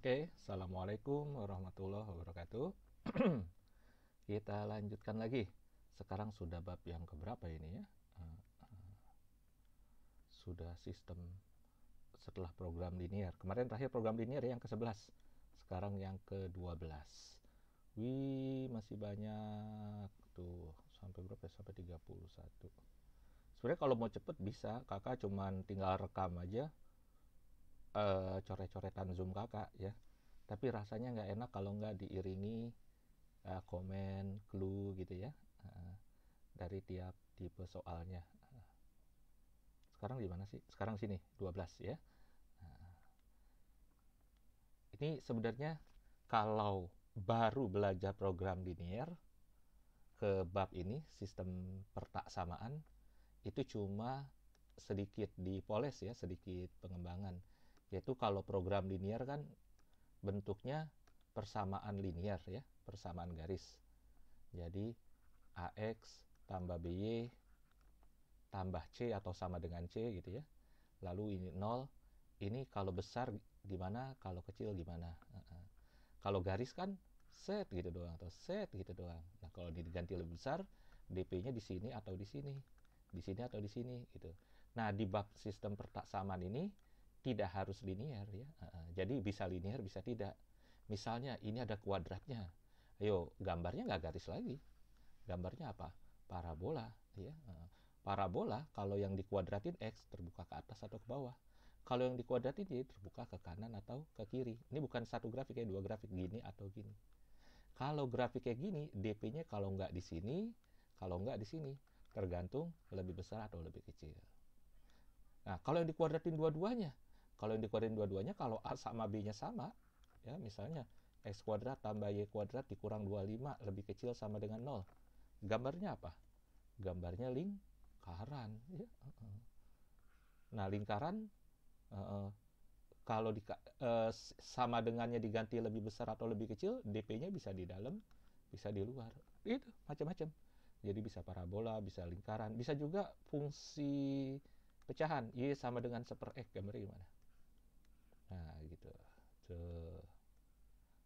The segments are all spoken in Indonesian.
Oke, Assalamualaikum warahmatullahi wabarakatuh. Kita lanjutkan lagi. Sekarang sudah bab yang keberapa ini ya? Sudah sistem setelah program linear. Kemarin terakhir program linear ya, yang ke-11. Sekarang yang ke-12. Wih, masih banyak. Tuh, sampai berapa ya? Sampai 31. Sebenarnya kalau mau cepet bisa. Kakak cuman tinggal rekam aja coret-coretan Zoom kakak ya. Tapi rasanya nggak enak kalau nggak diiringi komen, clue gitu ya, dari tiap tipe soalnya. Sekarang di mana sih? Sekarang sini 12 ya. Ini sebenarnya kalau baru belajar program linear ke bab ini, sistem pertaksamaan, itu cuma sedikit dipoles ya, sedikit pengembangan. Yaitu kalau program linear kan bentuknya persamaan linear ya, persamaan garis. Jadi AX tambah BY tambah C atau sama dengan C gitu ya. Lalu ini 0, ini kalau besar gimana, kalau kecil gimana. Kalau garis kan set gitu doang atau set gitu doang. Nah, kalau diganti lebih besar, DP-nya di sini atau di sini. Di sini atau di sini gitu. Nah, di bab sistem pertaksamaan ini tidak harus linear ya. Jadi bisa linear, bisa tidak. Misalnya ini ada kuadratnya. Ayo, gambarnya nggak garis lagi. Gambarnya apa? Parabola ya. Parabola kalau yang dikuadratin X terbuka ke atas atau ke bawah. Kalau yang dikuadratin Y terbuka ke kanan atau ke kiri. Ini bukan satu grafik ya, dua grafik gini atau gini. Kalau grafik kayak gini, DP-nya kalau nggak di sini, kalau nggak di sini, tergantung lebih besar atau lebih kecil. Nah, kalau yang dikuadratin dua-duanya, kalau A sama B-nya sama, ya misalnya X kuadrat tambah Y kuadrat dikurang 25 lebih kecil sama dengan 0. Gambarnya apa? Gambarnya lingkaran. Ya. Nah, lingkaran kalau sama dengannya diganti lebih besar atau lebih kecil, DP-nya bisa di dalam, bisa di luar. Itu macam-macam. Jadi bisa parabola, bisa lingkaran, bisa juga fungsi pecahan. Y sama dengan 1/X, gambarnya gimana? Nah, gitu. Tuh.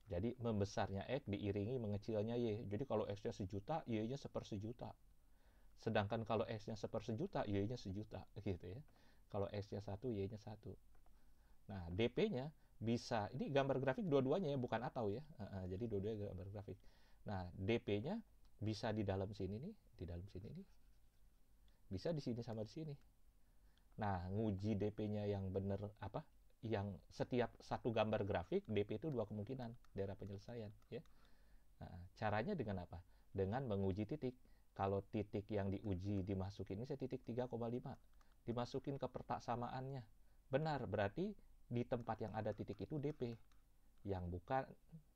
Jadi membesarnya X diiringi mengecilnya Y. Jadi kalau X-nya sejuta, Y-nya 1/100.000. Sedangkan kalau X-nya 1/100.000, Y-nya 1.000.000 gitu ya. Kalau X-nya 1, Y-nya 1. Nah, DP-nya bisa, ini gambar grafik dua-duanya ya, bukan atau ya. Jadi dua-duanya gambar grafik. Nah, DP-nya bisa di dalam sini nih, di dalam sini nih. Bisa di sini sama di sini. Nah, nguji DP-nya yang benar apa? Yang setiap satu gambar grafik, DP itu dua kemungkinan daerah penyelesaian ya. Nah, caranya dengan apa? Dengan menguji titik. Kalau titik yang diuji dimasukin, ini saya titik 3,5. Dimasukin ke pertaksamaannya. Benar, berarti di tempat yang ada titik itu DP. Yang bukan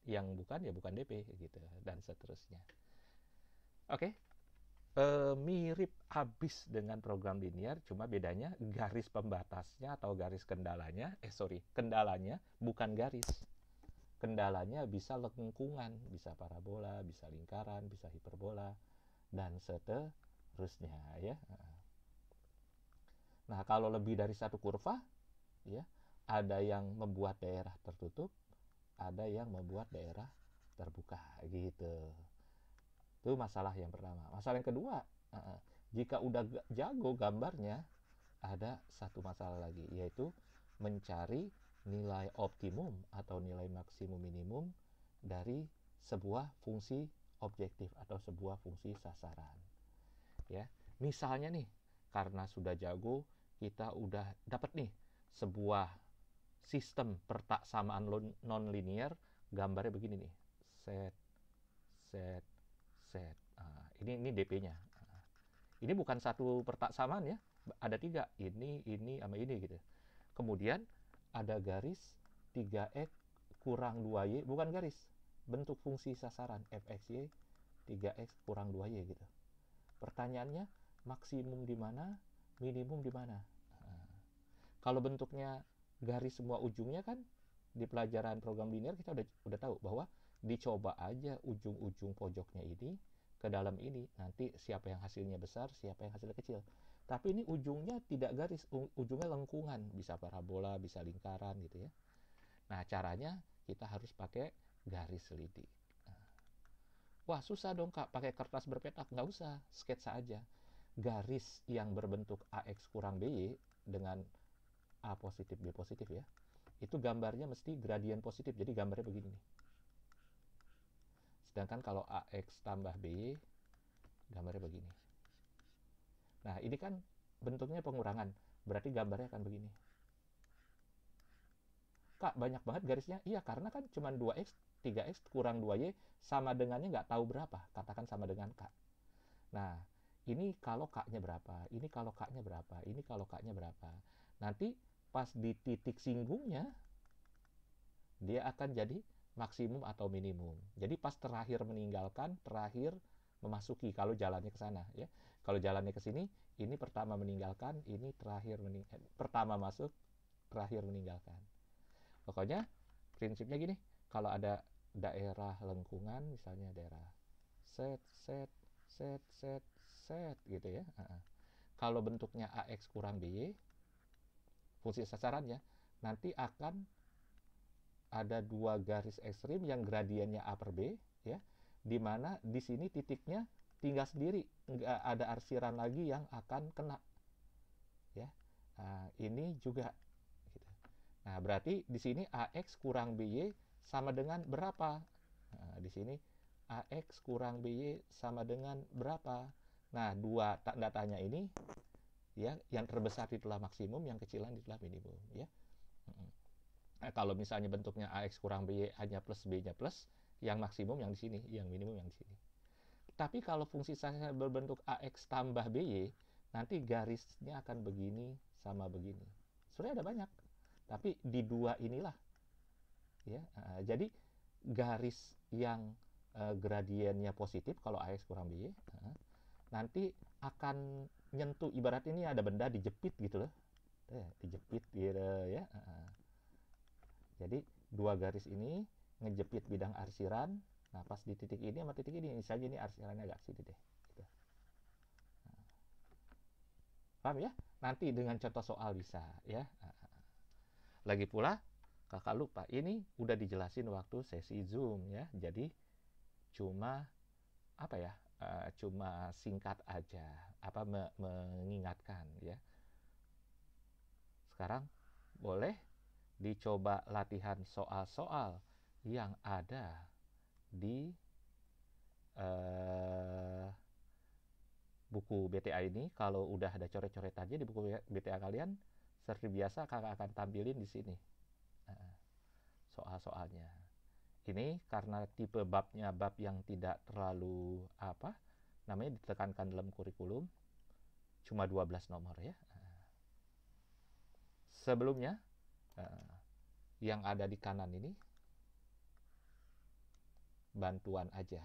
ya bukan DP gitu dan seterusnya. Oke. Mirip habis dengan program linear, cuma bedanya garis pembatasnya atau garis kendalanya, kendalanya bukan garis. Kendalanya bisa lengkungan, bisa parabola, bisa lingkaran, bisa hiperbola, dan seterusnya ya. Nah, kalau lebih dari satu kurva, ya, ada yang membuat daerah tertutup, ada yang membuat daerah terbuka gitu. Itu masalah yang pertama. Masalah yang kedua, jika udah jago gambarnya, ada satu masalah lagi, yaitu mencari nilai optimum atau nilai maksimum minimum dari sebuah fungsi objektif atau sebuah fungsi sasaran. Ya, misalnya nih, karena sudah jago, kita udah dapat nih sebuah sistem pertaksamaan non-linear, gambarnya begini nih, set, set, set. Ini DP-nya. Ini bukan satu pertaksamaan ya, ada tiga, ini sama ini gitu. Kemudian ada garis 3x kurang 2y, bukan garis, bentuk fungsi sasaran fxy 3x kurang 2y gitu. Pertanyaannya, maksimum di mana, minimum di mana? Kalau bentuknya garis semua ujungnya kan, di pelajaran program linear kita udah tahu bahwa dicoba aja ujung-ujung pojoknya ini ke dalam ini, nanti siapa yang hasilnya besar, siapa yang hasilnya kecil. Tapi ini ujungnya tidak garis, ujungnya lengkungan, bisa parabola, bisa lingkaran gitu ya. Nah, caranya kita harus pakai garis selidik. Wah, susah dong Kak, pakai kertas berpetak. Nggak usah, sketsa aja. Garis yang berbentuk AX kurang BY dengan A positif, B positif ya, itu gambarnya mesti gradien positif, jadi gambarnya begini nih. Sedangkan kalau AX tambah BY, gambarnya begini. Nah, ini kan bentuknya pengurangan, berarti gambarnya akan begini. Kak, banyak banget garisnya. Iya, karena kan cuma 2X, 3X kurang 2Y sama dengannya nggak tahu berapa. Katakan sama dengan K. Nah, ini kalau K-nya berapa, ini kalau K-nya berapa, ini kalau K-nya berapa. Nanti pas di titik singgungnya, dia akan jadi maksimum atau minimum. Jadi pas terakhir meninggalkan, terakhir memasuki kalau jalannya ke sana ya. Kalau jalannya ke sini, ini pertama meninggalkan, ini terakhir pertama masuk, terakhir meninggalkan. Pokoknya prinsipnya gini, kalau ada daerah lengkungan, misalnya daerah set, set, set, set, set gitu ya. Kalau bentuknya AX kurang BY, fungsi sasarannya, nanti akan ada dua garis ekstrim yang gradiennya A per B, ya, di mana di sini titiknya tinggal sendiri, nggak ada arsiran lagi yang akan kena, ya. Nah, ini juga gitu. Nah, berarti di sini AX kurang BY sama dengan berapa? Nah, di sini AX kurang BY sama dengan berapa? Nah, dua tanda tanya ini, ya, yang terbesar itulah maksimum, yang kecilan itulah minimum, ya. Nah, kalau misalnya bentuknya AX kurang BY hanya plus B-nya plus, yang maksimum yang di sini, yang minimum yang di sini. Tapi kalau fungsi sasar berbentuk AX tambah BY, nanti garisnya akan begini sama begini. Sebenarnya ada banyak, tapi di dua inilah, ya. Jadi garis yang gradiennya positif kalau AX kurang BY, nanti akan nyentuh, ibarat ini ada benda dijepit gitu loh, dijepit gitu ya. Jadi dua garis ini ngejepit bidang arsiran. Nah, pas di titik ini sama titik ini, misalnya ini arsirannya agak sini deh. Gitu. Nah, paham ya? Nanti dengan contoh soal bisa ya. Lagi pula, kakak lupa, ini udah dijelasin waktu sesi Zoom ya. Jadi cuma apa ya? Cuma singkat aja, apa mengingatkan ya. Sekarang boleh dicoba latihan soal-soal yang ada di buku BTA ini. Kalau udah ada coret-coretannya di buku BTA kalian, seperti biasa kakak akan tampilin di sini soal-soalnya. Ini karena tipe babnya bab yang tidak terlalu namanya ditekankan dalam kurikulum, cuma 12 nomor ya. Sebelumnya yang ada di kanan ini bantuan aja.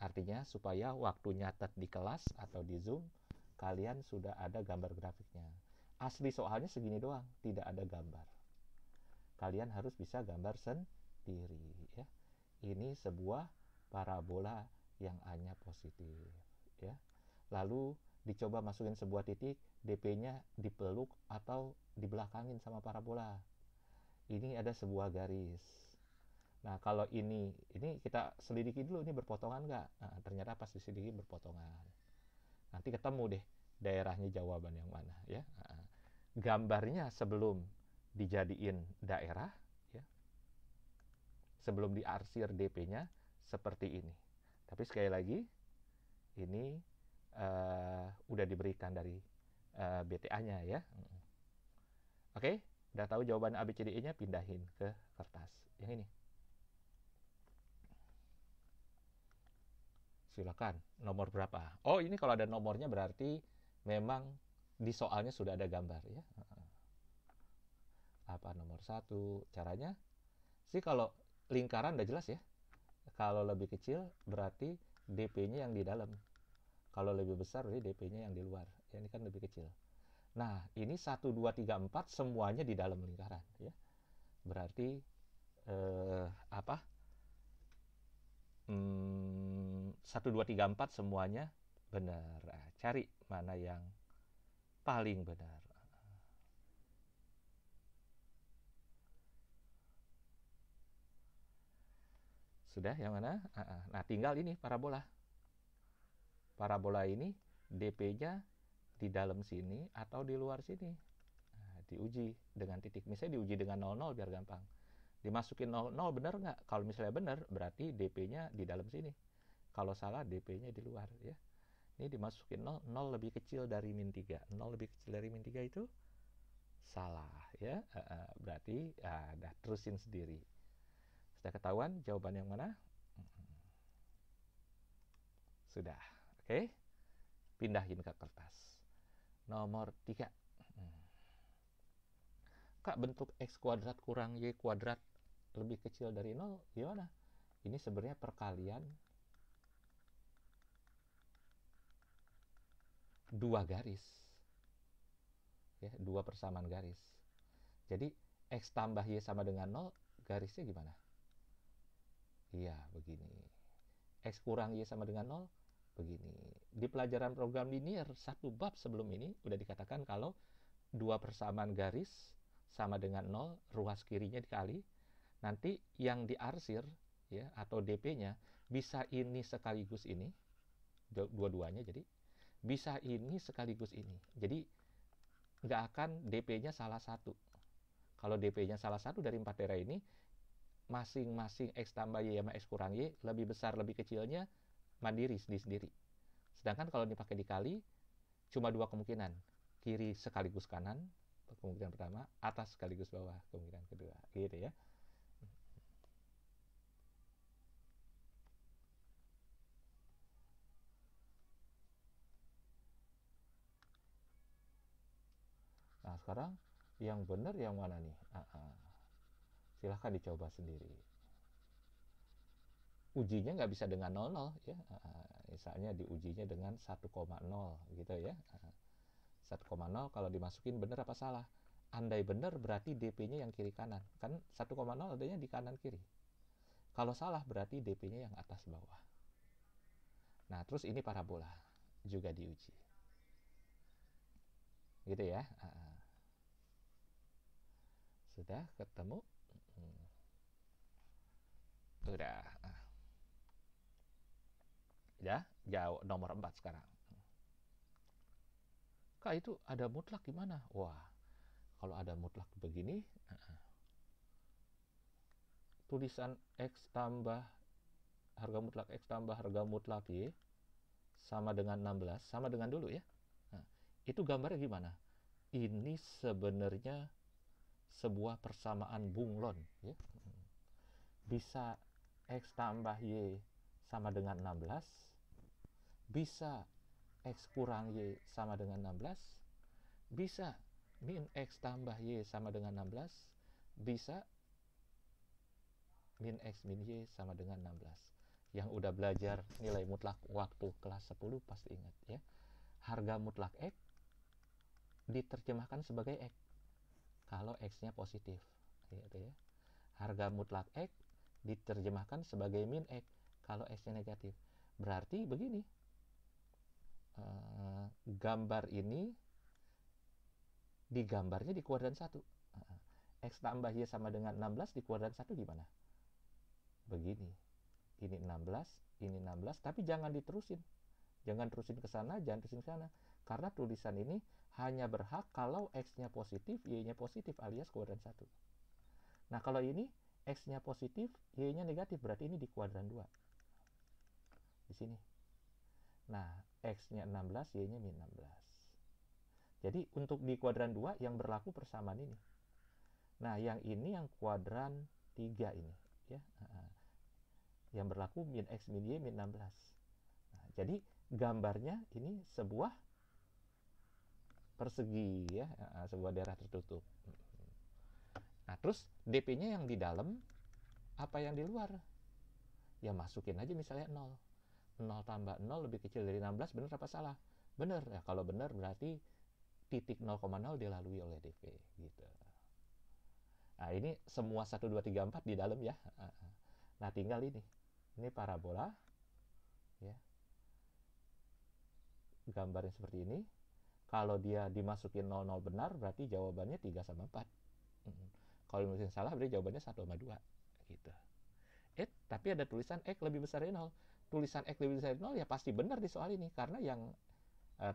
Artinya supaya waktu nyatet di kelas atau di Zoom, kalian sudah ada gambar grafiknya. Asli soalnya segini doang, tidak ada gambar. Kalian harus bisa gambar sendiri ya. Ini sebuah parabola yang A-nya positif ya. Lalu dicoba masukin sebuah titik, DP-nya dipeluk atau dibelakangin sama parabola. Ini ada sebuah garis. Nah, kalau ini kita selidiki dulu, ini berpotongan nggak? Nah, ternyata pas diselidiki berpotongan. Nanti ketemu deh daerahnya jawaban yang mana ya. Nah, gambarnya sebelum dijadiin daerah ya, sebelum diarsir DP-nya seperti ini. Tapi sekali lagi ini udah diberikan dari BTA-nya ya. Oke, udah tahu jawaban ABCDE-nya, pindahin ke kertas yang ini. Silakan, nomor berapa? Oh, ini kalau ada nomornya berarti memang di soalnya sudah ada gambar ya. Apa nomor 1? Caranya sih kalau lingkaran udah jelas ya. Kalau lebih kecil berarti DP-nya yang di dalam. Kalau lebih besar berarti DP-nya yang di luar. Ya, ini kan lebih kecil. Nah, ini 1, 2, 3, 4 semuanya di dalam lingkaran ya. Berarti 1, 2, 3, 4 semuanya benar. Cari mana yang paling benar. Sudah yang mana? Nah, tinggal ini parabola. Parabola ini DP-nya di dalam sini atau di luar sini. Nah, diuji dengan titik. Misalnya diuji dengan 00 biar gampang. Dimasukin 00 benar nggak? Kalau misalnya benar, berarti DP-nya di dalam sini. Kalau salah, DP-nya di luar. Ya. Ini dimasukin 0, 0 lebih kecil dari min 3. 0 lebih kecil dari min 3 itu salah. Ya. Berarti dah terusin sendiri. Sudah ketahuan jawaban yang mana? Sudah. Oke. Pindahin ke kertas. Nomor 3. Kak, bentuk X kuadrat kurang Y kuadrat lebih kecil dari 0 gimana? Ini sebenarnya perkalian dua garis. Ya, dua persamaan garis. Jadi X tambah Y sama dengan 0, garisnya gimana? Iya, begini. X kurang Y sama dengan 0, begini. Di pelajaran program linear, satu bab sebelum ini udah dikatakan kalau dua persamaan garis sama dengan 0, ruas kirinya dikali, nanti yang diarsir ya atau DP-nya bisa ini sekaligus ini, dua-duanya, jadi bisa ini sekaligus ini. Jadi nggak akan DP-nya salah satu. Kalau DP-nya salah satu dari 4 daerah ini, masing-masing X tambah Y sama X kurang Y lebih besar lebih kecilnya mandiri sendiri-sendiri. Sedangkan kalau dipakai dikali, cuma dua kemungkinan. Kiri sekaligus kanan, kemungkinan pertama, atas sekaligus bawah, kemungkinan kedua. Gitu ya. Nah, sekarang yang benar yang mana nih? Silahkan dicoba sendiri. Ujinya nggak bisa dengan 00 ya. Misalnya diujinya dengan 1,0 gitu ya. 1,0 kalau dimasukin benar apa salah? Andai benar berarti DP-nya yang kiri kanan. Kan 1,0 adanya di kanan kiri. Kalau salah berarti DP-nya yang atas bawah. Nah, terus ini parabola juga diuji. Gitu ya. Sudah ketemu? Sudah. Ya, jauh nomor 4 sekarang. Kak, itu ada mutlak gimana? Wah, kalau ada mutlak begini, tulisan X tambah harga mutlak X tambah harga mutlak Y sama dengan 16, sama dengan dulu ya. Nah, itu gambarnya gimana? Ini sebenarnya sebuah persamaan bunglon ya. Bisa X tambah Y sama dengan 16, bisa X kurang Y sama dengan 16, bisa min X tambah Y sama dengan 16, bisa min X min Y sama dengan 16. Yang udah belajar nilai mutlak waktu kelas 10 pasti ingat ya. Harga mutlak X diterjemahkan sebagai X kalau X-nya positif. Gitu ya. Harga mutlak X diterjemahkan sebagai min X kalau X-nya negatif. Berarti begini. Gambar ini digambarnya di kuadran 1. X tambah Y sama dengan 16 di kuadran 1 gimana? Begini. Ini 16, ini 16, tapi jangan diterusin. Jangan terusin ke sana, jangan terusin ke sana. Karena tulisan ini hanya berhak kalau X-nya positif, Y-nya positif alias kuadran 1. Nah, kalau ini X-nya positif, Y-nya negatif, berarti ini di kuadran 2. Di sini. Nah, X-nya 16, Y-nya min 16. Jadi, untuk di kuadran 2 yang berlaku persamaan ini. Nah, yang ini yang kuadran 3 ini. Ya. Yang berlaku min X min Y min 16. Nah, jadi, gambarnya ini sebuah persegi ya, sebuah daerah tertutup. Nah, terus DP-nya yang di dalam, apa yang di luar? Ya masukin aja misalnya 0. 0 tambah 0 lebih kecil dari 16, benar apa salah? Benar. Ya, kalau benar berarti titik 0,0 dilalui oleh DP gitu. Nah, ini semua 1 2 3 4 di dalam ya. Nah, tinggal ini. Ini parabola ya. Gambarnya seperti ini. Kalau dia dimasukin 00 benar, berarti jawabannya 3 sama 4. Kalau dimasukin salah, berarti jawabannya 1 sama 2 gitu. tapi ada tulisan X lebih besar dari 0. Tulisan X lebih besar dari 0 ya pasti benar di soal ini, karena yang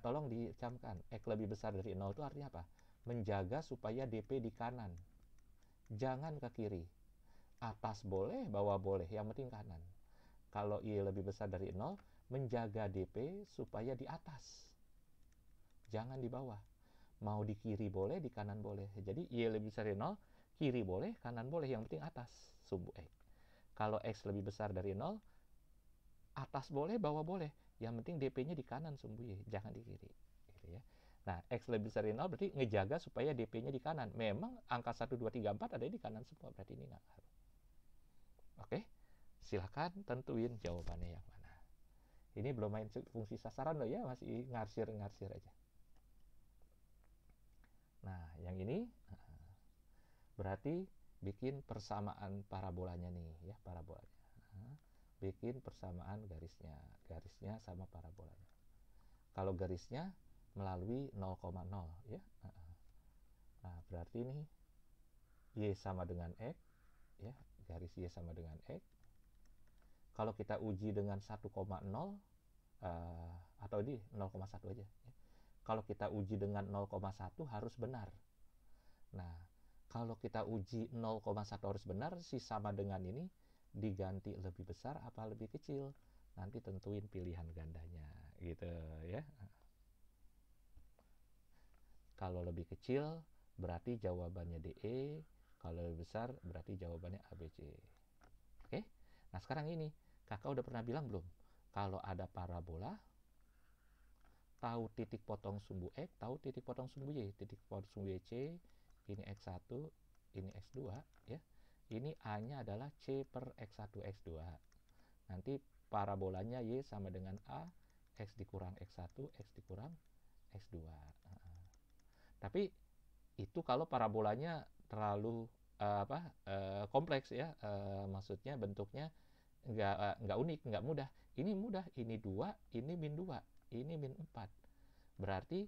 tolong dicamkan, X lebih besar dari 0 itu artinya apa? Menjaga supaya DP di kanan, jangan ke kiri. Atas boleh, bawah boleh, yang penting kanan. Kalau Y lebih besar dari 0, menjaga DP supaya di atas, jangan di bawah. Mau di kiri boleh, di kanan boleh. Jadi Y lebih besar dari 0, kiri boleh, kanan boleh, yang penting atas sumbu X. Kalau X lebih besar dari 0, atas boleh, bawah boleh, yang penting DP-nya di kanan sumbu Y, jangan di kiri. Gitu ya. Nah, X lebih besar dari 0 berarti ngejaga supaya DP-nya di kanan. Memang angka 1, 2, 3, 4 ada di kanan semua, berarti ini nggak ngaruh. Oke, silahkan tentuin jawabannya yang mana. Ini belum main fungsi sasaran loh ya, masih ngarsir-ngarsir aja. Nah, yang ini berarti bikin persamaan parabolanya nih ya, parabolanya. Bikin persamaan garisnya sama parabolanya. Kalau garisnya melalui 0,0 ya. Nah, berarti ini Y sama dengan X ya, garis Y sama dengan X. Kalau kita uji dengan 1,0 atau ini 0,1 aja ya. Kalau kita uji dengan 0,1 harus benar. Nah, kalau kita uji 0,1 harus benar, si sama dengan ini diganti lebih besar apa lebih kecil. Nanti tentuin pilihan gandanya gitu ya. Kalau lebih kecil berarti jawabannya DE, kalau lebih besar berarti jawabannya ABC. Oke? Nah, sekarang ini, Kakak udah pernah bilang belum? Kalau ada parabola, tahu titik potong sumbu X, tahu titik potong sumbu Y. Titik potong sumbu Y C, ini X1, ini X2 ya. Ini A-nya adalah C per X1, X2. Nanti parabolanya Y sama dengan A, X dikurang X1, X dikurang X2. Tapi itu kalau parabolanya terlalu kompleks ya, maksudnya bentuknya nggak unik, nggak mudah. Ini mudah, ini 2, ini min 2, ini min 4. Berarti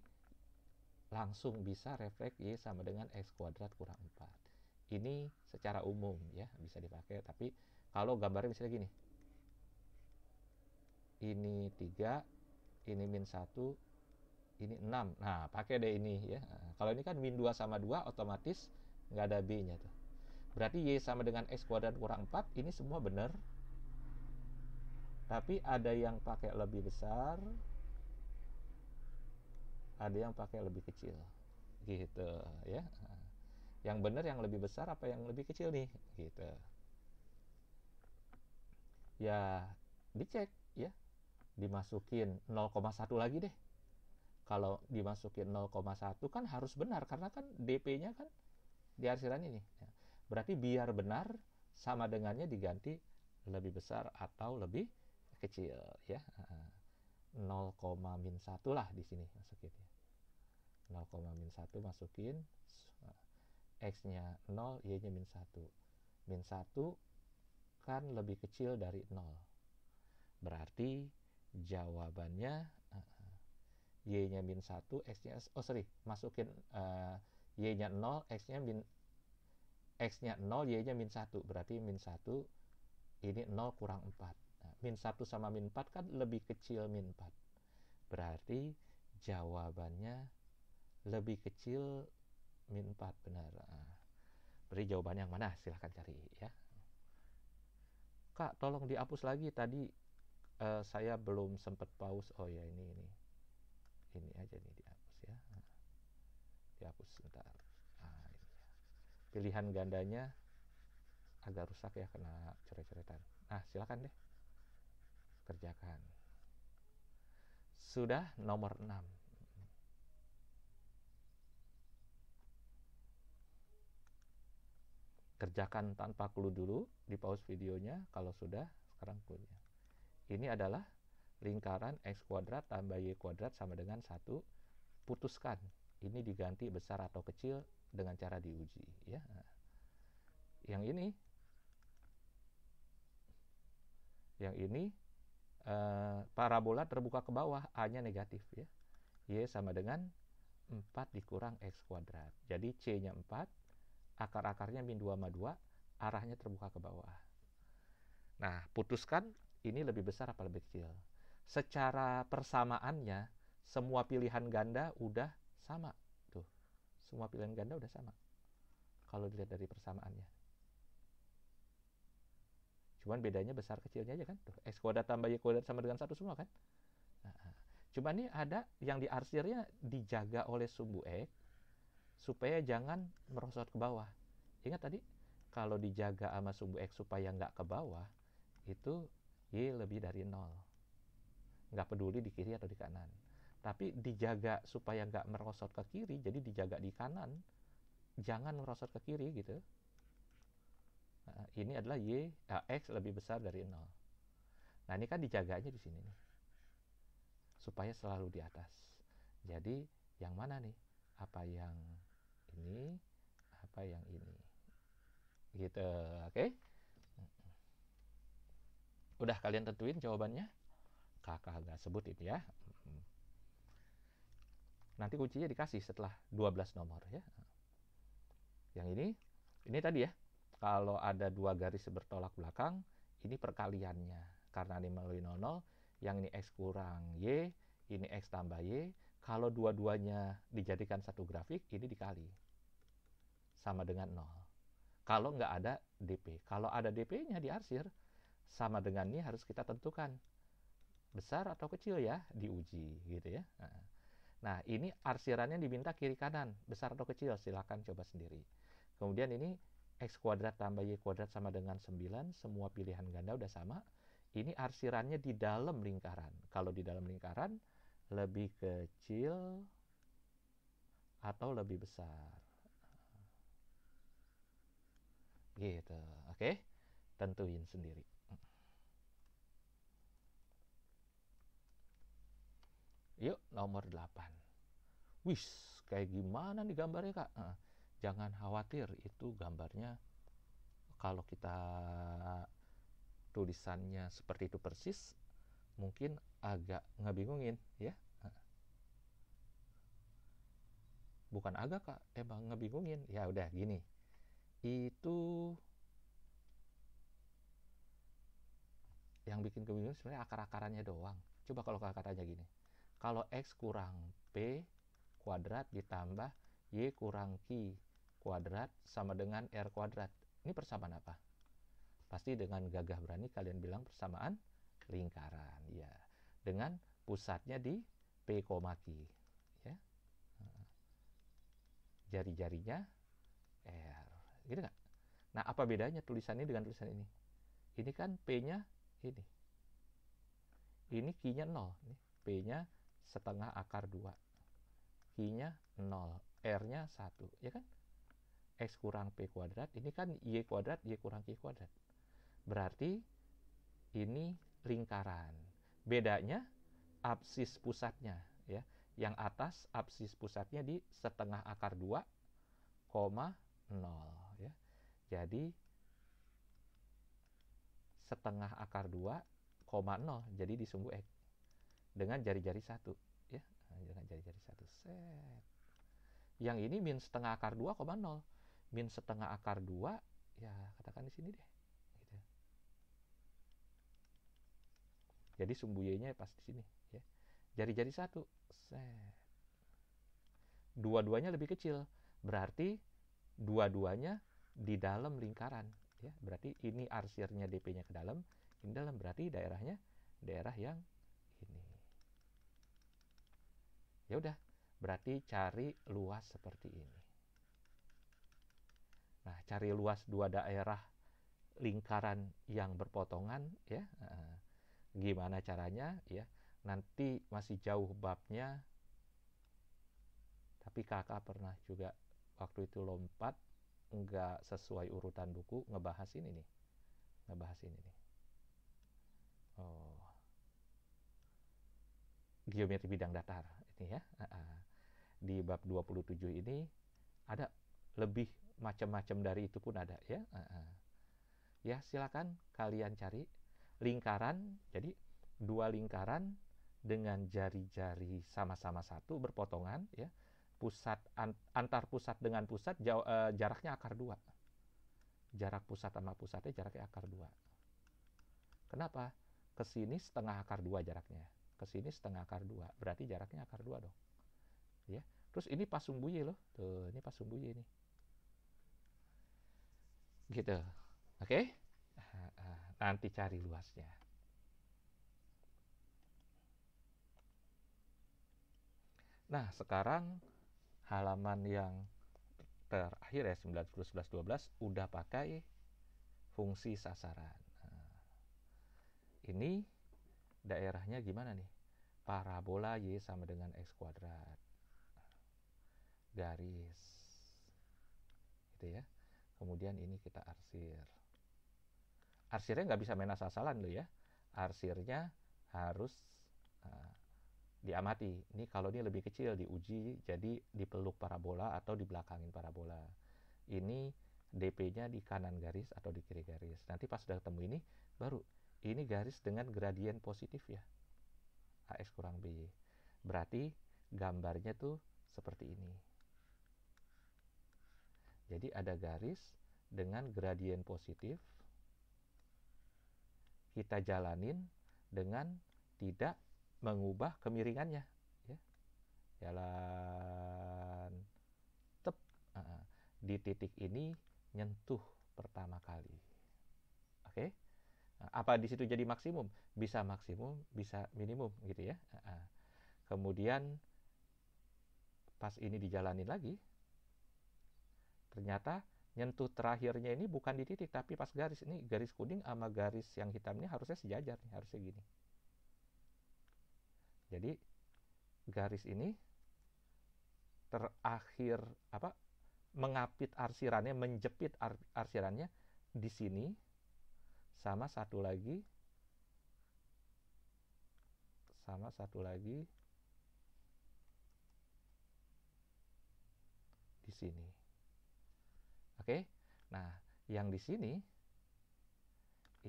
langsung bisa refleks Y sama dengan X kuadrat kurang 4. Ini secara umum ya, bisa dipakai. Tapi kalau gambarnya misalnya gini, ini 3, ini min 1, ini 6. Nah, pakai deh ini ya. Kalau ini kan min 2 sama 2, otomatis nggak ada B-nya tuh. Berarti Y sama dengan X kuadrat kurang 4, ini semua benar. Tapi ada yang pakai lebih besar, ada yang pakai lebih kecil. Gitu ya. Yang benar yang lebih besar apa yang lebih kecil nih? Gitu. Ya, dicek ya. Dimasukin 0,1 lagi deh. Kalau dimasukin 0,1 kan harus benar, karena kan DP-nya kan di arsiran ini. Berarti biar benar, sama dengannya diganti lebih besar atau lebih kecil ya. 0,-1 lah di sini masukin ya. 0,-1 masukin, X-nya 0, Y-nya min 1. Min 1 kan lebih kecil dari 0. Berarti jawabannya Y-nya min 1, X-nya, masukin Y-nya 0, X-nya 0, Y-nya min 1. Berarti min 1, ini 0 kurang 4. Nah, min 1 sama min 4 kan lebih kecil min 4. Berarti jawabannya lebih kecil min 4, benar. Beri jawaban yang mana? Silahkan cari ya. Kak, tolong dihapus lagi. Tadi saya belum sempat pause. Oh ya, ini aja nih dihapus ya. Dihapus sebentar. Ini ya. Pilihan gandanya agak rusak ya, kena coret-coretan. Nah, silakan deh kerjakan. Sudah nomor 6. Kerjakan tanpa clue dulu, di pause videonya. Kalau sudah, sekarang clue-nya. Ini adalah lingkaran X kuadrat tambah Y kuadrat sama dengan 1. Putuskan, ini diganti besar atau kecil dengan cara diuji ya. Yang ini parabola terbuka ke bawah, A-nya negatif ya. Y sama dengan 4 dikurang X kuadrat. Jadi C-nya 4, akar-akarnya min 2 sama 2, arahnya terbuka ke bawah. Nah, putuskan ini lebih besar apa lebih kecil. Secara persamaannya, semua pilihan ganda udah sama. Tuh, semua pilihan ganda udah sama. Kalau dilihat dari persamaannya. Cuman bedanya besar kecilnya aja kan. Tuh, X kuadrat tambah Y kuadrat sama dengan 1 semua kan. Nah, cuman ini ada yang di arsirnya dijaga oleh sumbu X supaya jangan merosot ke bawah. Ingat tadi, kalau dijaga sama sumbu X supaya nggak ke bawah, itu Y lebih dari 0. Nggak peduli di kiri atau di kanan. Tapi dijaga supaya nggak merosot ke kiri, jadi dijaga di kanan, jangan merosot ke kiri gitu. Nah, ini adalah X lebih besar dari 0. Nah, ini kan dijaganya di sini nih. Supaya selalu di atas. Jadi, yang mana nih? Apa yang ini? Apa yang ini? Gitu, oke? Udah kalian tentuin jawabannya? Kakak nggak sebutin ya. Nanti kuncinya dikasih setelah 12 nomor ya. Yang ini tadi ya. Kalau ada dua garis bertolak belakang, ini perkaliannya. Karena ini melalui 00, yang ini X kurang Y, ini X tambah Y. Kalau dua-duanya dijadikan satu grafik, ini dikali. Sama dengan 0. Kalau nggak ada DP. Kalau ada DP-nya di arsir, sama dengan ini harus kita tentukan. Besar atau kecil ya, diuji gitu ya. Nah, ini arsirannya diminta kiri kanan, besar atau kecil, silakan coba sendiri. Kemudian ini X kuadrat tambah Y kuadrat sama dengan 9, semua pilihan ganda udah sama. Ini arsirannya di dalam lingkaran. Kalau di dalam lingkaran, lebih kecil atau lebih besar. Gitu, oke? Tentuin sendiri. Yuk, nomor 8. Wih, kayak gimana nih gambarnya, Kak? Jangan khawatir, itu gambarnya kalau kita tulisannya seperti itu persis, mungkin agak ngebingungin ya. Bukan agak, Kak, emang ngebingungin. Ya udah gini. Itu yang bikin kebingungan sebenarnya akar-akarannya doang. Coba kalau akar-akarannya gini. Kalau X kurang P kuadrat ditambah Y kurang Q kuadrat sama dengan R kuadrat. Ini persamaan apa? Pasti dengan gagah berani kalian bilang persamaan lingkaran. Ya, dengan pusatnya di P, Q. Ya. Jari-jarinya R. Gitu nggak? Nah, apa bedanya tulisan ini dengan tulisan ini? Ini kan P-nya ini. Ini Q-nya 0. P-nya setengah akar 2. Q-nya 0. R-nya 1. Ya kan? X kurang P kuadrat. Ini kan Y kuadrat, Y kurang Q kuadrat. Berarti ini lingkaran. Bedanya absis pusatnya. Ya. Yang atas absis pusatnya di setengah akar 2, 0. Ya. Jadi setengah akar 2, 0. Jadi di sumbu X. Dengan jari-jari 1. Ya. Dengan jari-jari 1. Set. Yang ini min setengah akar 2, 0. Min setengah akar 2, ya katakan di sini deh. Gitu. Jadi sumbu Y-nya pas di sini. Ya. Jari-jari 1. Set. Dua-duanya lebih kecil. Berarti dua-duanya di dalam lingkaran. Ya. Berarti ini arsirnya DP-nya ke dalam. Ini dalam. Berarti daerahnya daerah yang ini. Ya udah. Berarti cari luas seperti ini. Nah, cari luas dua daerah lingkaran yang berpotongan ya. Gimana caranya ya? Nanti masih jauh babnya. Tapi kakak pernah juga waktu itu lompat nggak sesuai urutan buku ngebahas ini nih. Ngebahas ini nih. Oh. Geometri bidang datar ini ya. Di bab 27 ini ada lebih macam-macam dari itu pun ada ya. Ya, silakan kalian cari lingkaran. Jadi dua lingkaran dengan jari-jari sama-sama satu berpotongan ya. Pusat antar pusat dengan pusat jaraknya akar 2. Jarak pusat sama pusatnya jaraknya akar 2. Kenapa? Ke sini setengah akar 2 jaraknya. Ke sini setengah akar 2. Berarti jaraknya akar 2 dong. Ya. Terus ini pasung buye loh. Tuh, ini pasung buye nih. Gitu. Oke? Nanti cari luasnya. Nah, sekarang halaman yang terakhir ya, 9, 10, 11, 12 udah pakai fungsi sasaran. Ini daerahnya gimana nih? Parabola Y sama dengan X kuadrat. Garis. Gitu ya. Kemudian ini kita arsir. Arsirnya nggak bisa main asal-asalan loh ya. Arsirnya harus diamati. Ini kalau ini lebih kecil diuji jadi dipeluk parabola atau dibelakangin parabola. Ini DP-nya di kanan garis atau di kiri garis. Nanti pas sudah ketemu ini baru ini garis dengan gradien positif ya. AX kurang BY. Berarti gambarnya tuh seperti ini. Jadi ada garis dengan gradien positif. Kita jalanin dengan tidak mengubah kemiringannya ya. Jalan tep di titik ini nyentuh pertama kali. Oke? Apa di situ jadi maksimum? Bisa maksimum, bisa minimum gitu ya. Kemudian pas ini dijalanin lagi, ternyata nyentuh terakhirnya ini bukan di titik tapi pas garis. Ini garis kuning sama garis yang hitam ini harusnya sejajar nih, harusnya gini. Jadi garis ini terakhir mengapit arsirannya, menjepit arsirannya di sini sama satu lagi di sini. Oke. Nah, yang di sini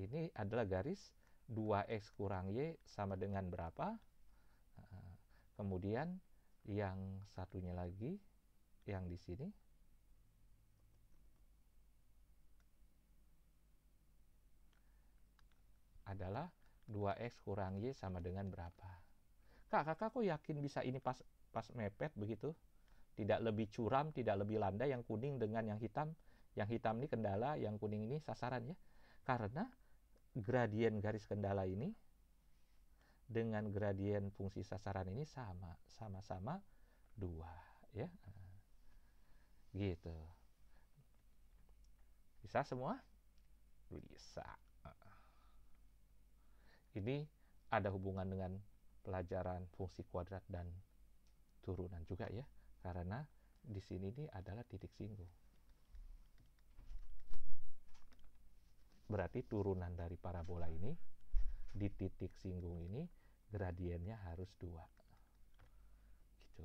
ini adalah garis 2x kurang y sama dengan berapa? Kemudian yang satunya lagi yang di sini adalah 2x kurang y sama dengan berapa? Kakak kok yakin bisa ini pas mepet begitu? Tidak lebih curam, tidak lebih landai yang kuning dengan yang hitam. Yang hitam ini kendala, yang kuning ini sasaran ya. Karena gradien garis kendala ini dengan gradien fungsi sasaran ini sama-sama 2 ya. Gitu. Bisa semua? Bisa. Ini ada hubungan dengan pelajaran fungsi kuadrat dan turunan juga ya. Karena di sini ini adalah titik singgung. Berarti turunan dari parabola ini di titik singgung ini gradiennya harus 2. Gitu.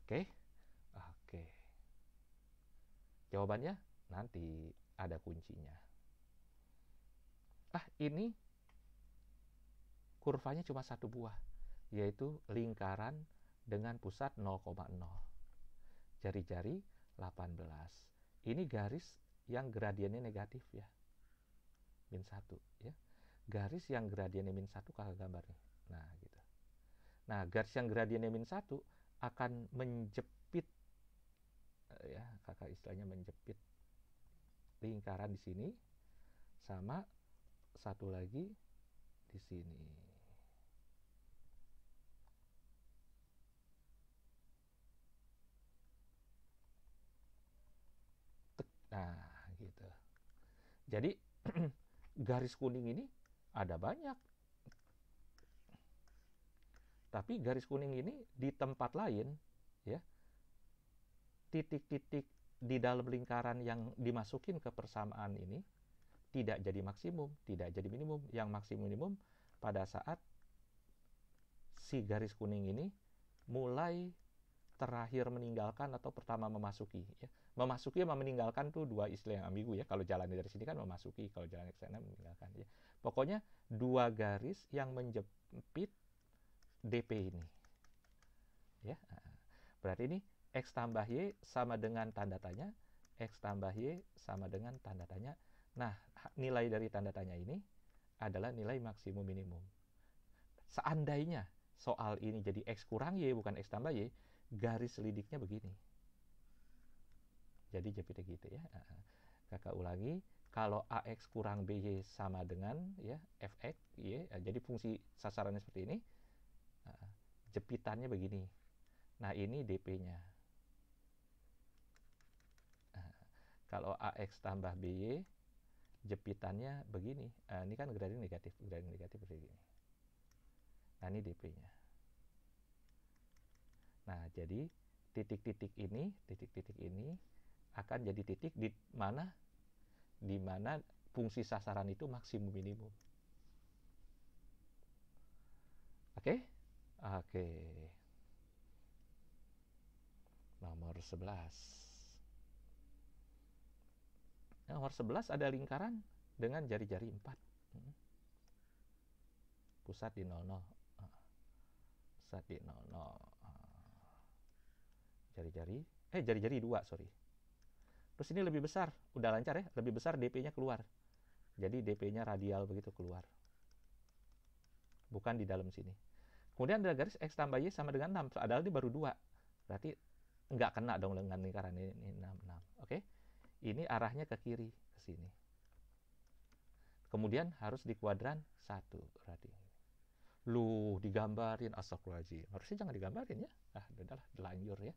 Oke? Oke. Jawabannya nanti ada kuncinya. Ini kurvanya cuma satu buah, yaitu lingkaran dengan pusat 0,0. Jari-jari 18. Ini garis yang gradiennya negatif ya. Min 1 ya. Garis yang gradiennya min 1 kakak gambar nih. Nah, gitu. Nah, garis yang gradiennya min 1 akan menjepit ya, kakak istilahnya menjepit lingkaran di sini sama satu lagi di sini. Nah, gitu. Jadi garis kuning ini ada banyak. Tapi garis kuning ini di tempat lain ya, titik-titik di dalam lingkaran yang dimasukin ke persamaan ini tidak jadi maksimum, tidak jadi minimum. Yang maksimum pada saat si garis kuning ini mulai terakhir meninggalkan atau pertama memasuki ya. Memasuki sama meninggalkan tuh dua istilah yang ambigu ya. Kalau jalan dari sini kan memasuki, kalau jalan ke sana meninggalkan ya. Pokoknya dua garis yang menjepit DP ini. Ya. Berarti ini X tambah Y sama dengan tanda tanya, X tambah Y sama dengan tanda tanya. Nah, nilai dari tanda tanya ini adalah nilai maksimum minimum. Seandainya soal ini jadi X kurang Y bukan X tambah Y, garis lidiknya begini. Jadi jepitnya gitu ya. Kakak ulangi, kalau AX kurang BY sama dengan ya FX Y, jadi fungsi sasarannya seperti ini, jepitannya begini. Nah, ini DP-nya. Kalau AX tambah BY, jepitannya begini. Ini kan gradien negatif begini. Nah, ini DP-nya. Nah, jadi titik-titik ini akan jadi titik di mana fungsi sasaran itu maksimum minimum. Oke? Oke. Nomor 11. Nomor 11 ada lingkaran dengan jari-jari 4. Pusat di 00. Pusat di 00. Jari-jari 2, sorry. Terus ini lebih besar, udah lancar ya, lebih besar DP-nya keluar. Jadi DP-nya radial begitu keluar. Bukan di dalam sini. Kemudian ada garis X tambah Y sama dengan 6, padahal ini baru 2. Berarti nggak kena dong dengan lingkaran ini 6. Oke? Ini arahnya ke kiri, ke sini. Kemudian harus di kuadran 1, berarti. Lu digambarin, astagfirullahaladzim. Harusnya jangan digambarin ya. Udahlah, dilanjur ya.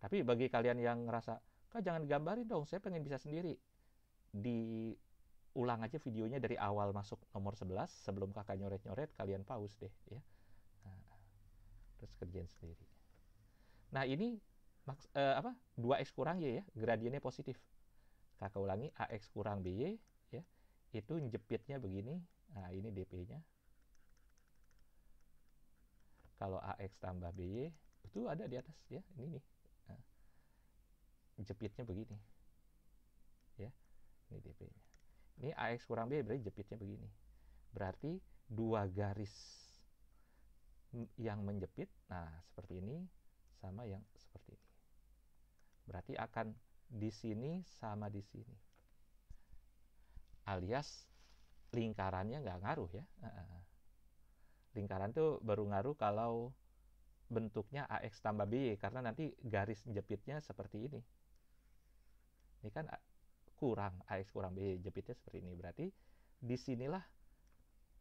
Tapi bagi kalian yang ngerasa, Kak jangan digambarin dong, saya pengen bisa sendiri. Diulang aja videonya dari awal masuk nomor 11, sebelum kakak nyoret-nyoret, kalian pause deh ya. Terus kerjain sendiri. Nah ini 2x kurang Y ya, gradiennya positif. Kakak ulangi, AX kurang BY ya, itu jepitnya begini. Nah ini DP-nya. Kalau AX tambah BY, itu ada di atas ya, ini nih. Nah, jepitnya begini. Ya, ini DP-nya. Ini AX kurang BY berarti jepitnya begini. Berarti dua garis yang menjepit, nah seperti ini, sama yang seperti ini. Berarti akan di sini sama di sini. Alias lingkarannya nggak ngaruh ya. Lingkaran tuh baru ngaruh kalau bentuknya AX tambah BY, karena nanti garis jepitnya seperti ini. Ini kan kurang, AX kurang BY, jepitnya seperti ini. Berarti disinilah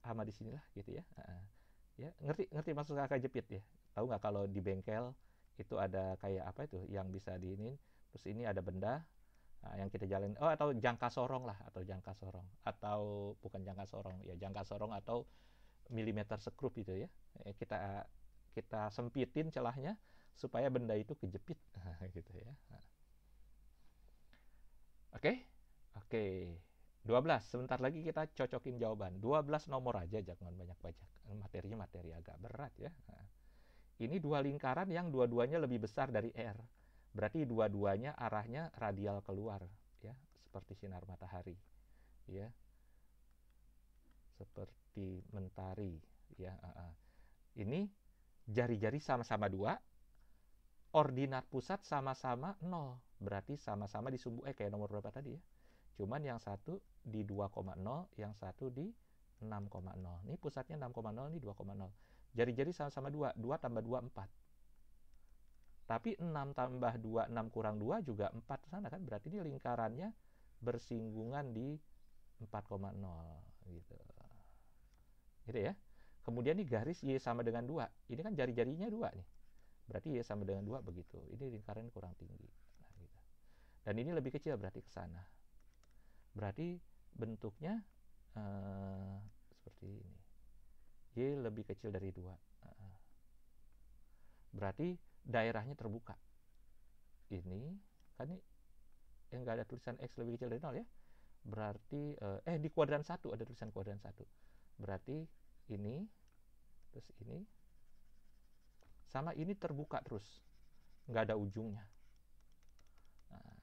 sama disinilah gitu ya. Ya, ngerti maksud kakak jepit ya? Tahu nggak kalau di bengkel itu ada kayak apa itu yang bisa diinin, terus ini ada benda yang kita jalanin, atau jangka sorong lah, atau bukan jangka sorong ya, jangka sorong atau milimeter sekrup itu ya, kita sempitin celahnya supaya benda itu kejepit gitu ya. Oke. 12, sebentar lagi kita cocokin jawaban. 12 nomor aja, jangan banyak-banyak. Materinya materi agak berat ya. Ini dua lingkaran yang dua-duanya lebih besar dari R. Berarti dua-duanya arahnya radial keluar ya, seperti sinar matahari. Ya. Seperti mentari ya. Ini jari-jari sama-sama 2, ordinat pusat sama-sama 0. Berarti sama-sama di sumbu kayak nomor berapa tadi ya. Cuman yang satu di 2,0, yang satu di 6,0. Ini pusatnya 6,0, ini 2,0. Jari-jari sama-sama 2. 2 tambah 2, 4. Tapi 6 tambah 2, 6 kurang 2 juga 4 sana kan. Berarti ini lingkarannya bersinggungan di 4,0 gitu. Gitu ya. Kemudian ini garis Y sama dengan 2. Ini kan jari-jarinya 2 nih. Berarti Y sama dengan 2 begitu. Ini lingkaran kurang tinggi. Nah, gitu. Dan ini lebih kecil berarti ke sana. Berarti bentuknya seperti ini. Y lebih kecil dari 2. Berarti daerahnya terbuka. Ini kan ini yang nggak ada tulisan X lebih kecil dari 0 ya. Berarti di kuadran 1 ada tulisan kuadran 1. Berarti ini terus ini sama ini terbuka terus. Nggak ada ujungnya.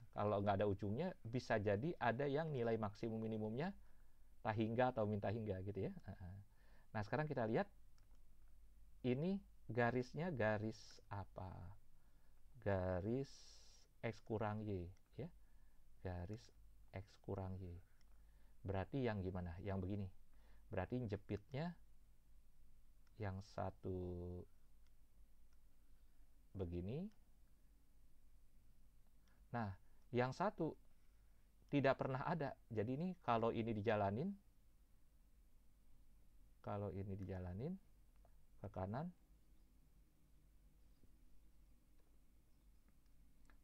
Kalau nggak ada ujungnya, bisa jadi ada yang nilai maksimum minimumnya tak hingga atau minta hingga gitu ya. Nah sekarang kita lihat ini garisnya garis apa? Garis X kurang Y ya. Garis X kurang Y. Berarti yang gimana? Yang begini. Berarti jepitnya yang satu begini. Nah, yang satu tidak pernah ada. Jadi ini kalau ini dijalanin ke kanan,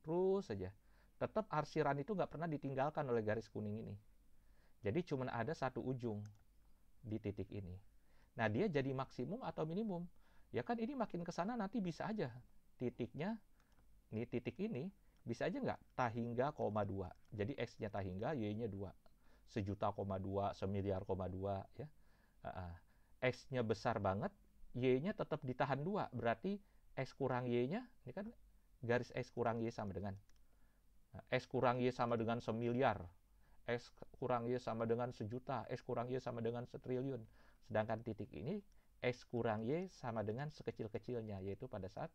terus saja. Tetap arsiran itu nggak pernah ditinggalkan oleh garis kuning ini. Jadi cuma ada satu ujung di titik ini. Nah, dia jadi maksimum atau minimum. Ya kan ini makin ke sana nanti bisa aja titiknya, nih titik ini, bisa aja nggak tahingga, 2. Jadi X-nya tahingga, Y-nya 2. Sejuta, 2, semiliar, 2 ya. X-nya besar banget, Y-nya tetap ditahan 2. Berarti X kurang Y-nya, ini kan garis X kurang Y sama dengan X kurang Y sama dengan semiliar, X kurang Y sama dengan sejuta, X kurang Y sama dengan setriliun. Sedangkan titik ini X kurang Y sama dengan sekecil-kecilnya, yaitu pada saat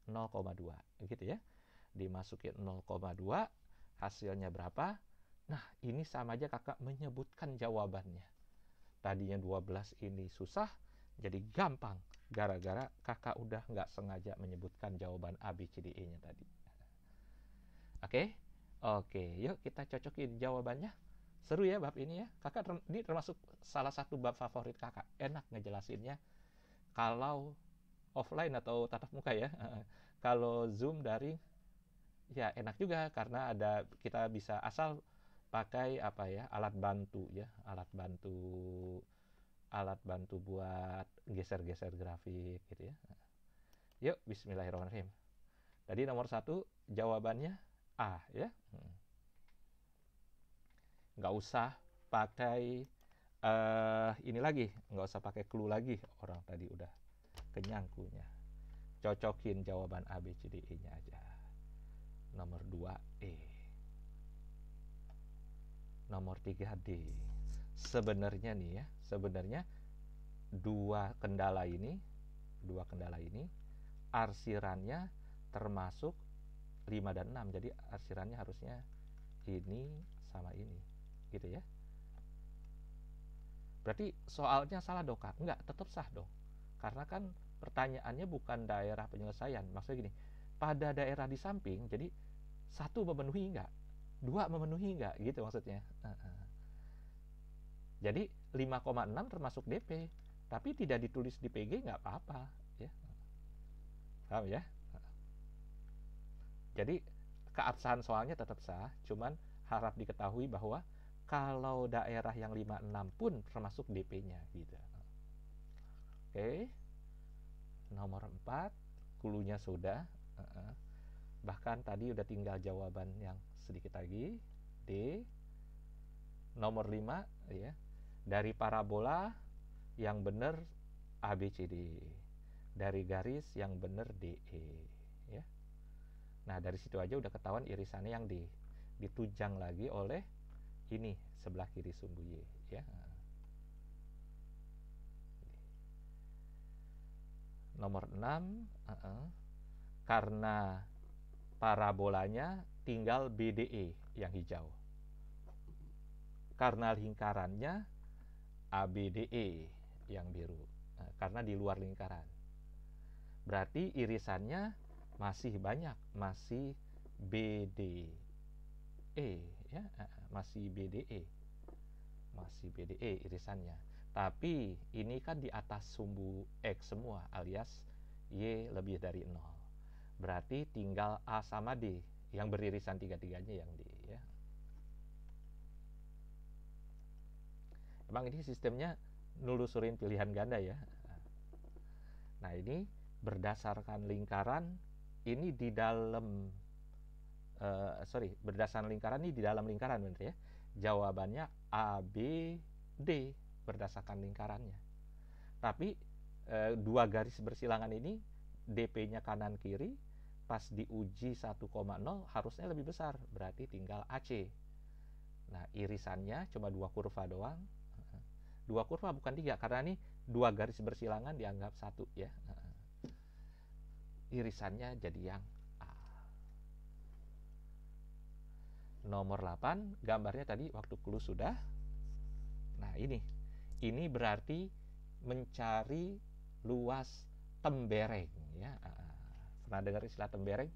0,2 gitu ya. Dimasukin 0,2, hasilnya berapa? Nah, ini sama aja kakak menyebutkan jawabannya. Tadinya 12 ini susah, jadi gampang. Gara-gara kakak udah nggak sengaja menyebutkan jawaban A, B, C, D, E-nya tadi. Oke, yuk kita cocokin jawabannya. Seru ya bab ini ya. Kakak ini termasuk salah satu bab favorit kakak. Enak ngejelasinnya. Kalau offline atau tatap muka ya. Kalau Zoom daring, ya enak juga karena kita bisa asal pakai alat bantu ya, alat bantu buat geser-geser grafik gitu ya. Yuk, bismillahirrahmanirrahim. Tadi nomor 1 jawabannya A ya. Nggak usah pakai ini lagi, nggak usah pakai clue lagi, orang tadi udah kenyang cluenya. Cocokin jawaban A, B, C, D, E-nya aja. Nomor 2 E. Nomor 3 D. Sebenarnya nih ya, dua kendala ini arsirannya termasuk 5 dan 6. Jadi arsirannya harusnya ini sama ini gitu ya. Berarti soalnya salah dong Kak? Enggak, tetap sah dong. Karena kan pertanyaannya bukan daerah penyelesaian. Maksudnya gini, pada daerah di samping, jadi 1 memenuhi enggak? 2 memenuhi enggak? Gitu maksudnya. Jadi 5,6 termasuk DP. Tapi tidak ditulis di PG enggak apa-apa. Ya. Paham ya? Jadi keabsahan soalnya tetap sah, cuman harap diketahui bahwa kalau daerah yang 56 pun termasuk DP-nya gitu. Oke. Nomor 4, cluenya sudah. Bahkan tadi udah tinggal jawaban yang sedikit lagi. D. Nomor 5 ya. Dari parabola yang benar ABCD. Dari garis yang benar DE ya. Nah, dari situ aja udah ketahuan irisannya yang D. Ditujang lagi oleh ini sebelah kiri sumbu Y ya. Nomor 6 karena parabolanya tinggal BDE yang hijau. Karena lingkarannya ABDE yang biru. Nah, karena di luar lingkaran. Berarti irisannya masih banyak, masih BDE ya, masih BDE. Masih BDE irisannya. Tapi ini kan di atas sumbu X semua alias Y lebih dari 0. Berarti tinggal A sama D yang beririsan tiga-tiganya yang D ya. Emang ini sistemnya nelusurin pilihan ganda ya. Nah, ini berdasarkan lingkaran ini di dalam berdasarkan lingkaran ini di dalam lingkaran benar ya. Jawabannya A, B, D berdasarkan lingkarannya. Tapi 2 garis bersilangan ini DP-nya kanan kiri, pas diuji 1,0 harusnya lebih besar, berarti tinggal AC. Nah, irisannya cuma 2 kurva doang. 2 kurva bukan 3, karena ini 2 garis bersilangan dianggap 1 ya. Irisannya jadi yang A. Nomor 8, gambarnya tadi waktu clue sudah. Nah, ini berarti mencari luas tembereng ya. Pernah dengar istilah tembereng?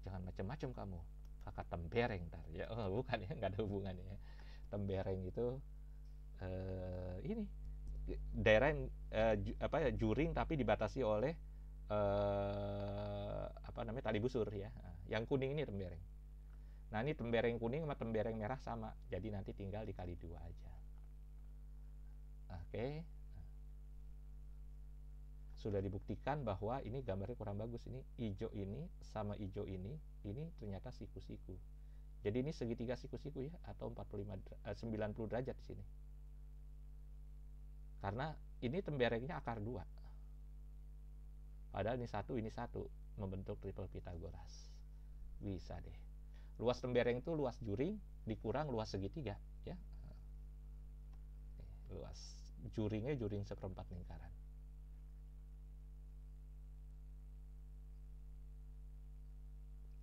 Jangan macam-macam kamu, kakak tembereng ntar ya. Oh, bukan ya, nggak ada hubungannya ya. Tembereng itu ini daerah yang juring tapi dibatasi oleh tali busur ya. Yang kuning ini tembereng. Nah, ini tembereng kuning sama tembereng merah sama, jadi nanti tinggal dikali 2 aja. Oke. Sudah dibuktikan bahwa ini gambarnya kurang bagus. Ini hijau ini sama hijau ini ternyata siku-siku. Jadi ini segitiga siku-siku ya, atau 90 derajat di sini. Karena ini temberengnya akar 2. Padahal ini satu membentuk triple Pythagoras. Bisa deh. Luas tembereng itu luas juring dikurang luas segitiga ya. Luas juringnya juring seperempat lingkaran.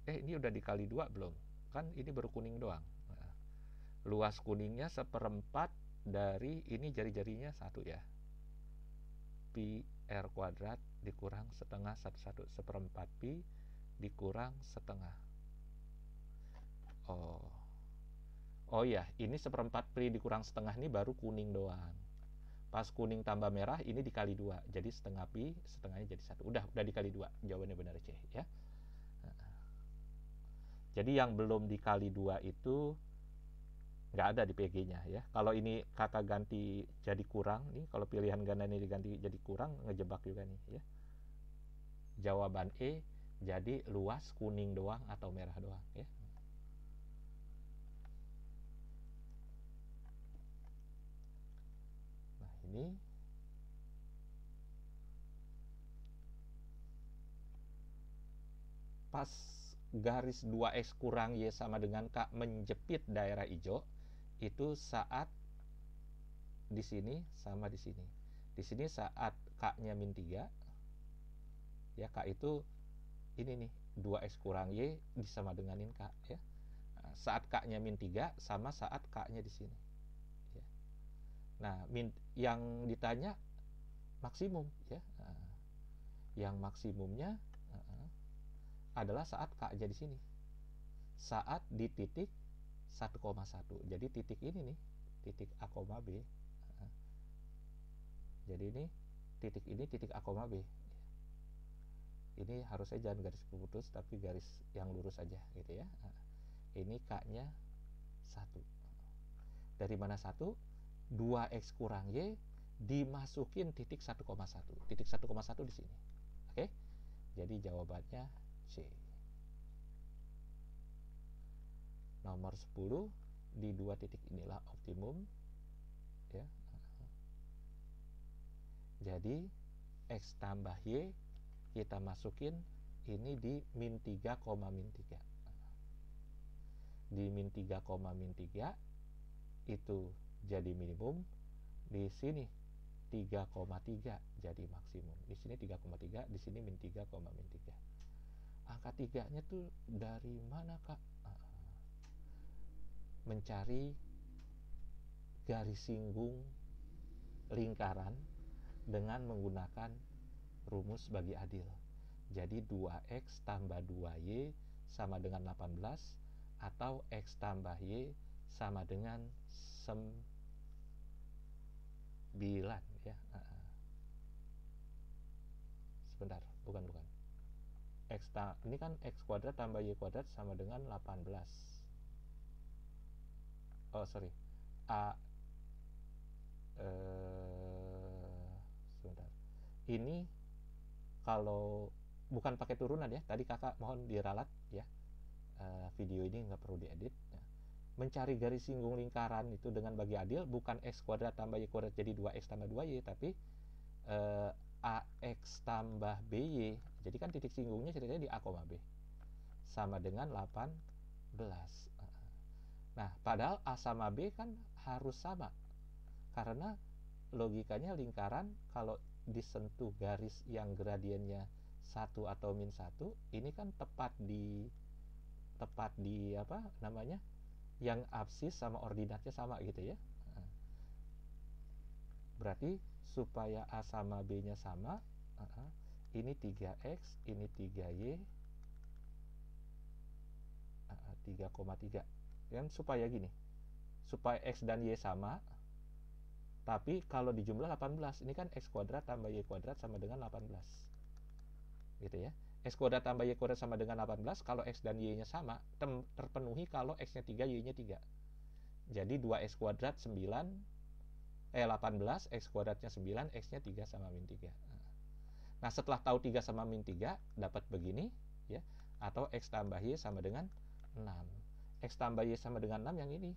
Ini udah dikali 2 belum? Kan ini baru kuning doang. Luas kuningnya seperempat dari ini, jari-jarinya 1 ya. Pi R kuadrat dikurang setengah 1 seperempat pi dikurang setengah. Oh ya, ini seperempat pi dikurang setengah ini baru kuning doang. Pas kuning tambah merah ini dikali 2, jadi setengah pi, setengahnya jadi 1. Udah dikali 2, jawabannya benar C ya. Jadi yang belum dikali 2 itu nggak ada di PG-nya ya. Kalau ini kakak ganti jadi kurang nih, kalau pilihan ganda ini diganti jadi kurang, ngejebak juga nih ya. Jawaban E jadi luas kuning doang atau merah doang ya. Nah, ini pas garis 2x kurang Y sama dengan K menjepit daerah hijau, itu saat di sini sama di sini. Di sini saat K-nya min 3, ya K itu ini nih, 2x kurang Y disama denganin K ya. Nah, saat K-nya min 3 sama saat K-nya di sini. Ya. Nah, yang ditanya maksimum ya. Nah, yang maksimumnya adalah saat K-nya di sini. Saat di titik 1,1. Jadi titik ini nih, titik A, B. Jadi ini titik A, B. Ini harusnya jangan garis putus tapi garis yang lurus aja gitu ya. Ini K-nya 1. Dari mana 1? 2x kurang Y dimasukin titik 1,1. Titik 1,1 di sini. Oke? Jadi jawabannya C. Nomor 10, di 2 titik inilah optimum ya. Jadi X tambah Y kita masukin ini di min 3, min 3. Di min 3, min 3 itu jadi minimum. Di sini 3,3 jadi maksimum. Di sini 3,3, di sini min 3, min 3. Angka 3-nya tuh dari mana, Kak? Mencari garis singgung lingkaran dengan menggunakan rumus bagi adil. Jadi 2x tambah 2y sama dengan 18 atau x tambah y sama dengan 9 ya. Sebentar, bukan. Ini kan x kuadrat tambah y kuadrat sama dengan 18. Oh, sorry. Sebentar. Ini kalau bukan pakai turunan ya, tadi kakak mohon diralat ya. Video ini nggak perlu diedit ya. Mencari garis singgung lingkaran itu dengan bagi adil bukan x kuadrat tambah y kuadrat jadi 2x tambah 2y, tapi ax tambah by. Jadi kan titik singgungnya ceritanya di A, B sama dengan 18. Nah, padahal A sama B kan harus sama, karena logikanya lingkaran kalau disentuh garis yang gradiennya 1 atau min 1, ini kan tepat di apa namanya, yang absis sama ordinatnya sama gitu ya. Berarti supaya A sama B-nya sama, ini 3X, ini 3Y, 3,3. Kan supaya gini, supaya X dan Y sama, tapi kalau dijumlah 18, ini kan X kuadrat tambah Y kuadrat sama dengan 18. Gitu ya. X kuadrat tambah Y kuadrat sama dengan 18, kalau X dan Y-nya sama, terpenuhi kalau X-nya 3, Y-nya 3. Jadi 2X kuadrat 18, X kuadratnya 9, X-nya 3 sama min 3. Nah, setelah tahu 3 sama min 3, dapat begini, ya. Atau X tambah Y sama dengan 6. X tambah Y sama dengan 6 yang ini.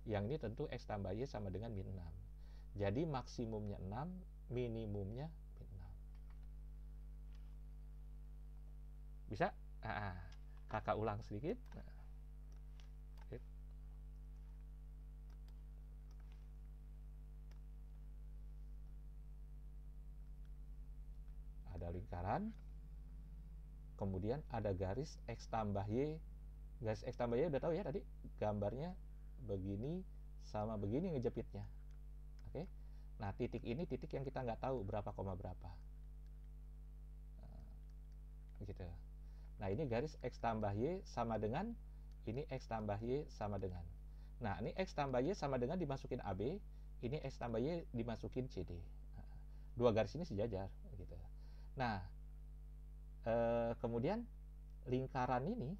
Yang ini tentu X tambah Y sama dengan min 6. Jadi maksimumnya 6, minimumnya min 6. Bisa? Kakak ulang sedikit. Ada lingkaran, kemudian ada garis X tambah Y. Garis X tambah Y udah tahu ya tadi, gambarnya begini sama begini ngejepitnya. Oke. Nah, titik ini titik yang kita nggak tahu berapa koma berapa. Gitu. Nah, ini garis X tambah Y sama dengan ini X tambah Y sama dengan. Nah, ini X tambah Y sama dengan dimasukin AB, ini X tambah Y dimasukin CD. Dua garis ini sejajar gitu. Nah, kemudian lingkaran ini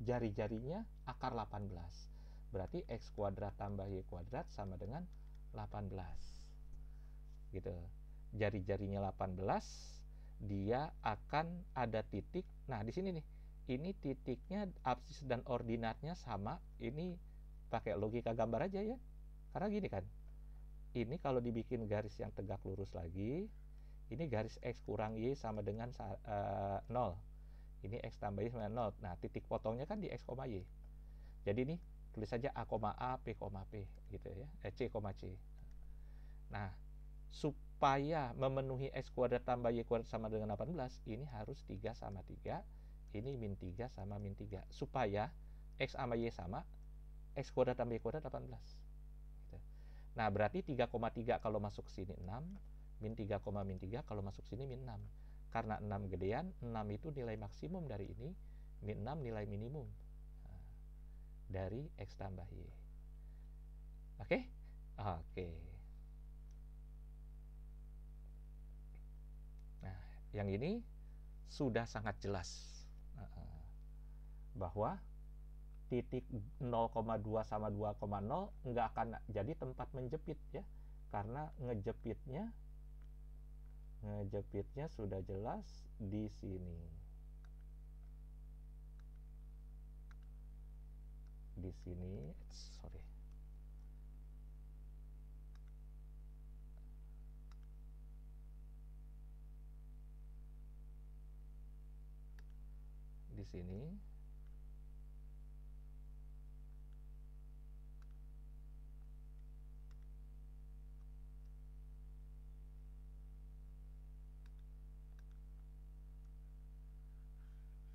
jari-jarinya akar 18. Berarti X kuadrat tambah Y kuadrat sama dengan 18. Gitu. Jari-jarinya 18, dia akan ada titik. Nah, di sini nih. Ini titiknya absis dan ordinatnya sama. Ini pakai logika gambar aja ya. Karena gini kan. Ini kalau dibikin garis yang tegak lurus lagi, ini garis X kurang Y sama dengan 0. Ini X tambah Y sama dengan 0. Nah, titik potongnya kan di X, Y. Jadi ini tulis saja A, P, P gitu ya. C, C. Nah, supaya memenuhi X kuadrat tambah Y kuadrat sama dengan 18, ini harus 3 sama 3. Ini min 3 sama min 3. Supaya X sama Y sama, X kuadrat tambah Y kuadrat 18. Gitu. Nah, berarti 3,3 kalau masuk sini 6. Min 3, min 3 kalau masuk sini min 6. Karena 6 gedean, 6 itu nilai maksimum dari ini, min 6 nilai minimum dari X tambah Y. Oke? Oke. Nah, yang ini sudah sangat jelas bahwa titik 0,2 sama 2,0 nggak akan jadi tempat menjepit ya, karena ngejepitnya sudah jelas di sini. Di sini, sorry. Di sini.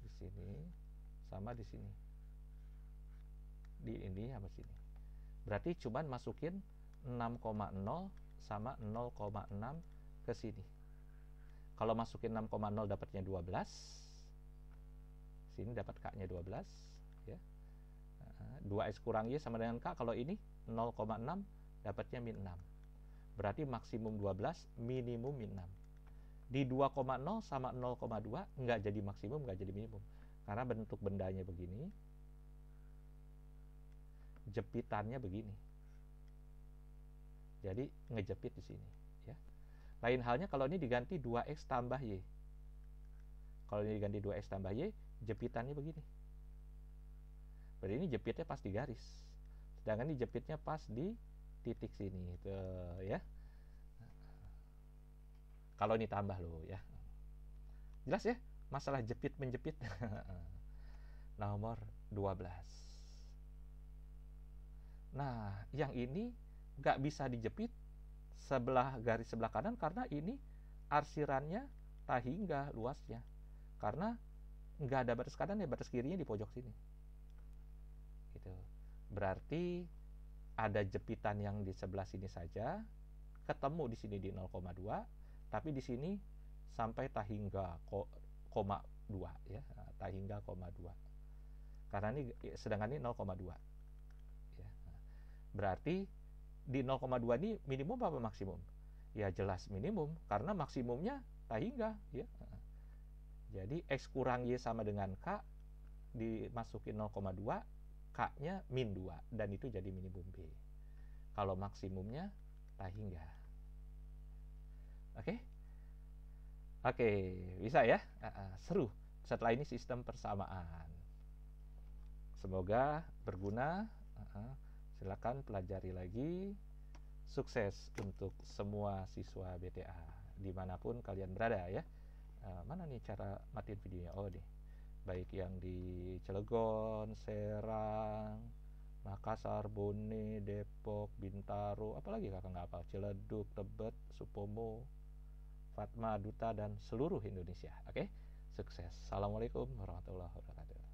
Di sini sama di sini. Di ini sama sini. Berarti cuman masukin 6,0 sama 0,6 ke sini. Kalau masukin 6,0 dapatnya 12. Sini dapat K-nya 12 ya. 2X kurang Y sama dengan K. Kalau ini 0,6 dapatnya min 6. Berarti maksimum 12, minimum min 6. Di 2,0 sama 0,2 nggak jadi maksimum, nggak jadi minimum. Karena bentuk bendanya begini, jepitannya begini. Jadi ngejepit di sini ya. Lain halnya kalau ini diganti 2X tambah Y. Kalau ini diganti 2X tambah Y, jepitannya begini. Berarti ini jepitnya pas di garis. Sedangkan ini jepitnya pas di titik sini itu ya. Kalau ini tambah loh ya. Jelas ya? Masalah jepit menjepit. Nomor 12. Nah, yang ini nggak bisa dijepit sebelah garis sebelah kanan karena ini arsirannya tak hingga luasnya. Karena nggak ada batas kanan ya, batas kirinya di pojok sini. Gitu. Berarti ada jepitan yang di sebelah sini saja, ketemu di sini di 0,2, tapi di sini sampai tahingga koma 2 ya, tahingga koma 2. Karena ini sedangkan ini 0,2 ya. Berarti di 0,2 ini minimum apa maksimum? Ya jelas minimum karena maksimumnya tahingga ya. Jadi X kurang Y sama dengan K, dimasukin 0,2, K-nya min 2 dan itu jadi minimum B. Kalau maksimumnya tahingga. Oke? Oke, bisa ya? Seru. Setelah ini sistem persamaan. Semoga berguna. Silakan pelajari lagi. Sukses untuk semua siswa BTA dimanapun kalian berada ya. Mana nih cara matiin videonya? Oh nih, baik yang di Cilegon, Serang, Makassar, Bone, Depok, Bintaro, apalagi kakak nggak hafal, Ciledug, Tebet, Supomo, Fatma, Duta, dan seluruh Indonesia. Oke, sukses. Assalamualaikum warahmatullahi wabarakatuh.